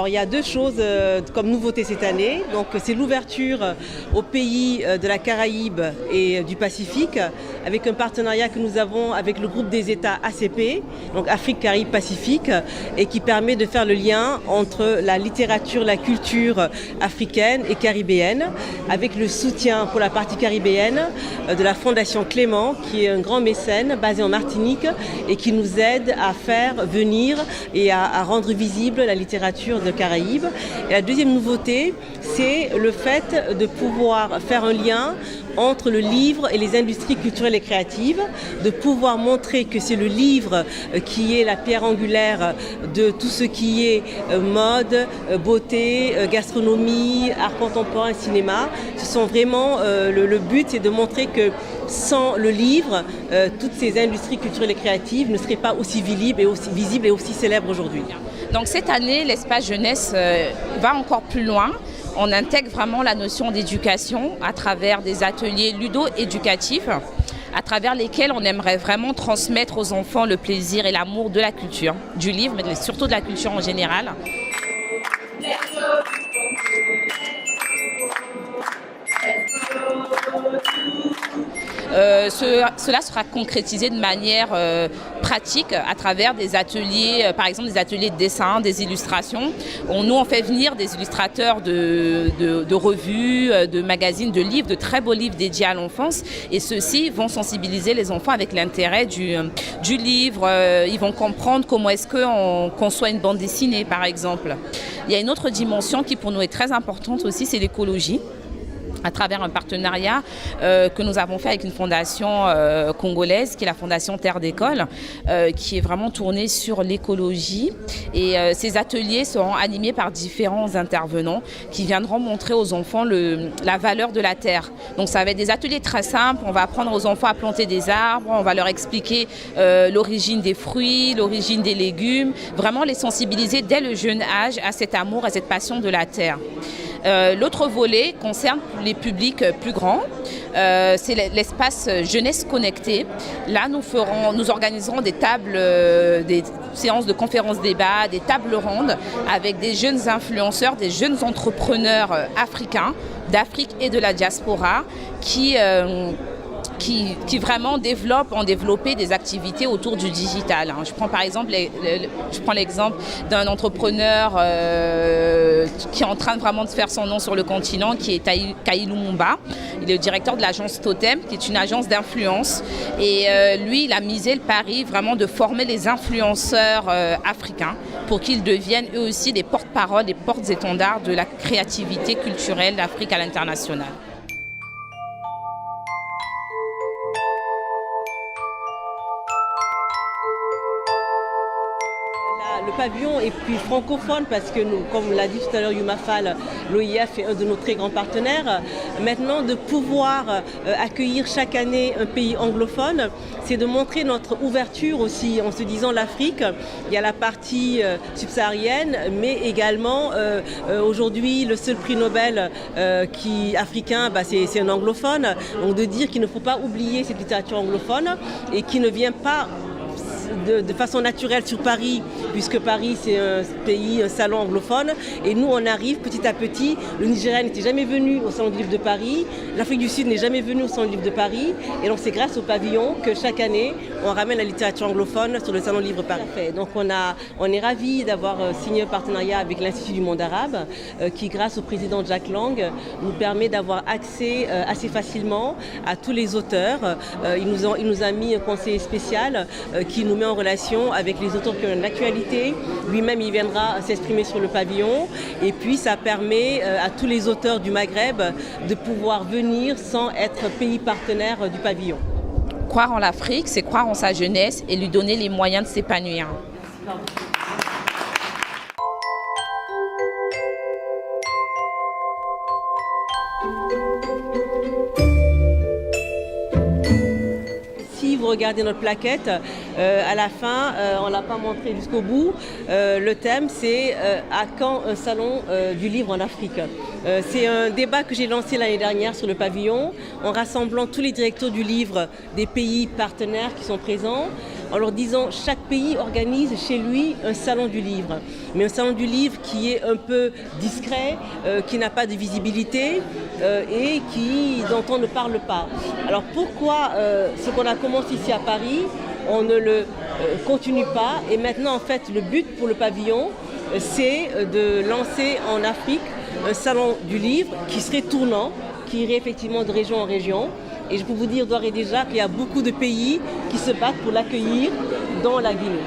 Alors il y a deux choses comme nouveauté cette année. Donc c'est l'ouverture aux pays de la Caraïbe et du Pacifique avec un partenariat que nous avons avec le groupe des États ACP, donc Afrique, Caraïbes, Pacifique, et qui permet de faire le lien entre la littérature, la culture africaine et caribéenne, avec le soutien pour la partie caribéenne de la Fondation Clément, qui est un grand mécène basé en Martinique et qui nous aide à faire venir et à rendre visible la littérature de Caraïbes. Et la deuxième nouveauté, c'est le fait de pouvoir faire un lien entre le livre et les industries culturelles et créatives, de pouvoir montrer que c'est le livre qui est la pierre angulaire de tout ce qui est mode, beauté, gastronomie, art contemporain, cinéma. Ce sont vraiment, le but, c'est de montrer que sans le livre, toutes ces industries culturelles et créatives ne seraient pas aussi visibles et aussi célèbres aujourd'hui. Donc cette année, l'espace jeunesse va encore plus loin. On intègre vraiment la notion d'éducation à travers des ateliers ludo-éducatifs, à travers lesquels on aimerait vraiment transmettre aux enfants le plaisir et l'amour de la culture, du livre, mais surtout de la culture en général. Cela sera concrétisé de manière pratique à travers des ateliers, par exemple des ateliers de dessin, des illustrations. Nous, on fait venir des illustrateurs de revues, de magazines, de livres, de très beaux livres dédiés à l'enfance. Et ceux-ci vont sensibiliser les enfants avec l'intérêt du livre. Ils vont comprendre comment est-ce qu'on conçoit une bande dessinée, par exemple. Il y a une autre dimension qui pour nous est très importante aussi, c'est l'écologie, à travers un partenariat que nous avons fait avec une fondation congolaise, qui est la Fondation Terre d'École, qui est vraiment tournée sur l'écologie. Et ces ateliers seront animés par différents intervenants qui viendront montrer aux enfants la valeur de la terre. Donc ça va être des ateliers très simples. On va apprendre aux enfants à planter des arbres, on va leur expliquer l'origine des fruits, l'origine des légumes, vraiment les sensibiliser dès le jeune âge à cet amour, à cette passion de la terre. L'autre volet concerne les publics plus grands, c'est l'espace jeunesse connectée. Là, nous organiserons des tables, des séances de conférences débats, des tables rondes avec des jeunes influenceurs, des jeunes entrepreneurs africains, d'Afrique et de la diaspora qui vraiment ont développé des activités autour du digital. Je prends par exemple l'exemple d'un entrepreneur qui est en train vraiment de faire son nom sur le continent, qui est Kailou Mumba. Il est le directeur de l'agence Totem, qui est une agence d'influence. Et lui, il a misé le pari vraiment de former les influenceurs africains pour qu'ils deviennent eux aussi des porte-paroles, des portes-étendards de la créativité culturelle d'Afrique à l'international. Le pavillon est plus francophone parce que nous, comme l'a dit tout à l'heure Yuma Fall, l'OIF est un de nos très grands partenaires. Maintenant, de pouvoir accueillir chaque année un pays anglophone, c'est de montrer notre ouverture aussi en se disant l'Afrique, il y a la partie subsaharienne, mais également aujourd'hui le seul prix Nobel africain, c'est un anglophone. Donc de dire qu'il ne faut pas oublier cette littérature anglophone et qui ne vient pas de façon naturelle sur Paris, puisque Paris c'est un pays, un salon anglophone, et nous on arrive petit à petit. Le Nigeria n'était jamais venu au Salon du Livre de Paris, l'Afrique du Sud n'est jamais venue au Salon du Livre de Paris, et donc c'est grâce au pavillon que chaque année on ramène la littérature anglophone sur le Salon du Livre Paris. Donc on est ravis d'avoir signé un partenariat avec l'Institut du Monde Arabe, qui grâce au président Jack Lang nous permet d'avoir accès assez facilement à tous les auteurs. Il nous a mis un conseiller spécial qui nous met en relation avec les auteurs qui ont une actualité. Lui-même, il viendra s'exprimer sur le pavillon. Et puis, ça permet à tous les auteurs du Maghreb de pouvoir venir sans être pays partenaire du pavillon. Croire en l'Afrique, c'est croire en sa jeunesse et lui donner les moyens de s'épanouir. Vous regardez notre plaquette, à la fin, on ne l'a pas montré jusqu'au bout. Le thème, c'est à quand un salon du livre en Afrique. C'est un débat que j'ai lancé l'année dernière sur le pavillon, en rassemblant tous les directeurs du livre des pays partenaires qui sont présents. en leur disant chaque pays organise chez lui un salon du livre. Mais un salon du livre qui est un peu discret, qui n'a pas de visibilité et dont on ne parle pas. Alors pourquoi ce qu'on a commencé ici à Paris, on ne le continue pas? Et maintenant, en fait, le but pour le pavillon, c'est de lancer en Afrique un salon du livre qui serait tournant, qui irait effectivement de région en région. Et je peux vous dire d'ores et déjà qu'il y a beaucoup de pays qui se battent pour l'accueillir dans la Guinée.